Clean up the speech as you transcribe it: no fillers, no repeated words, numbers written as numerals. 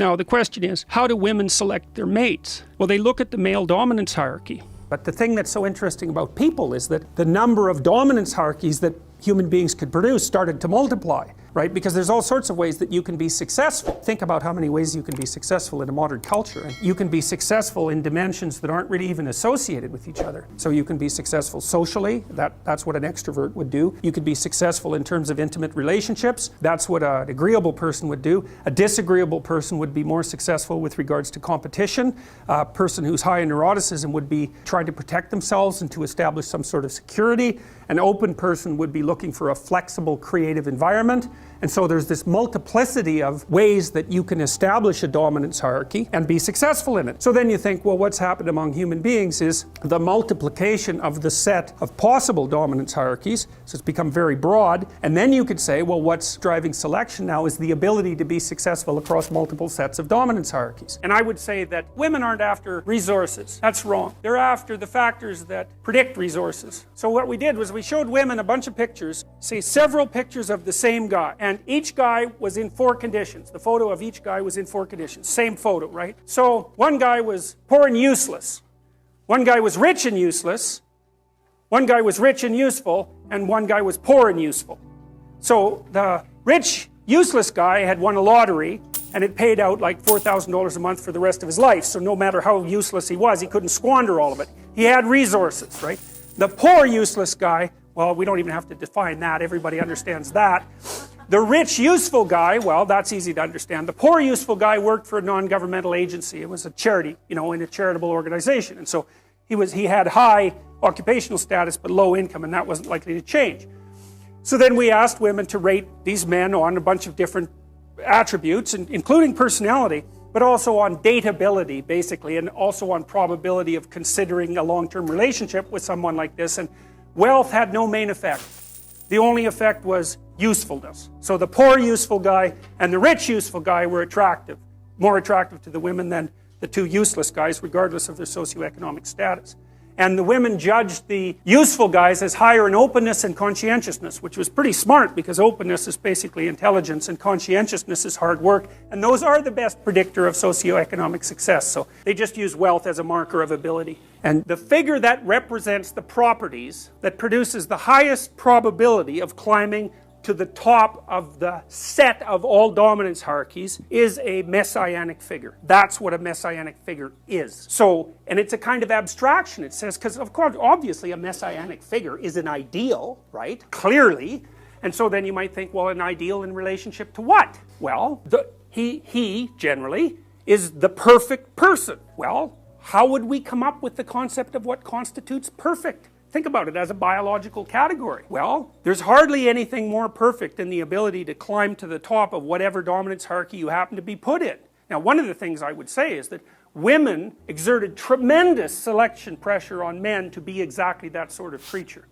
Now the question is, how do women select their mates? Well, they look at the male dominance hierarchy. But the thing that's so interesting about people is that the number of dominance hierarchies that human beings could produce started to multiply, right? Because there's all sorts of ways that you can be successful. Think about how many ways you can be successful in a modern culture. And you can be successful in dimensions that aren't really even associated with each other. So you can be successful socially, that's what an extrovert would do. You could be successful in terms of intimate relationships, that's what an agreeable person would do. A disagreeable person would be more successful with regards to competition. A person who's high in neuroticism would be trying to protect themselves and to establish some sort of security. An open person would be looking for a flexible, creative environment. And so there's this multiplicity of ways that you can establish a dominance hierarchy and be successful in it. So then you think, well, what's happened among human beings is the multiplication of the set of possible dominance hierarchies. So it's become very broad. And then you could say, well, what's driving selection now is the ability to be successful across multiple sets of dominance hierarchies. And I would say that women aren't after resources. That's wrong. They're after the factors that predict resources. So what we did was we showed women a bunch of pictures, say several pictures of the same guy. And each guy was in 4 conditions. The photo of each guy was in 4 conditions. Same photo, right? So one guy was poor and useless. One guy was rich and useless. One guy was rich and useful. And one guy was poor and useful. So the rich, useless guy had won a lottery and it paid out like $4,000 a month for the rest of his life. So no matter how useless he was, he couldn't squander all of it. He had resources, right? The poor, useless guy, well, we don't even have to define that. Everybody understands that. The rich, useful guy, well, that's easy to understand. The poor, useful guy worked for a non-governmental agency. It was a charity, you know, in a charitable organization. And so he had high occupational status but low income, and that wasn't likely to change. So then we asked women to rate these men on a bunch of different attributes, including personality, but also on dateability, basically, and also on probability of considering a long-term relationship with someone like this. And wealth had no main effect. The only effect was usefulness. So the poor useful guy and the rich useful guy were attractive, more attractive to the women than the 2 useless guys, regardless of their socioeconomic status. And the women judged the useful guys as higher in openness and conscientiousness, which was pretty smart because openness is basically intelligence and conscientiousness is hard work, and those are the best predictor of socioeconomic success. So they just use wealth as a marker of ability. And the figure that represents the properties that produces the highest probability of climbing to the top of the set of all dominance hierarchies is a messianic figure. That's what a messianic figure is. So, and it's a kind of abstraction. It says, because of course, obviously a messianic figure is an ideal, right? Clearly. And so then you might think, well, an ideal in relationship to what? Well, he generally is the perfect person. Well, how would we come up with the concept of what constitutes perfect? Think about it as a biological category. Well, there's hardly anything more perfect than the ability to climb to the top of whatever dominance hierarchy you happen to be put in. Now, one of the things I would say is that women exerted tremendous selection pressure on men to be exactly that sort of creature.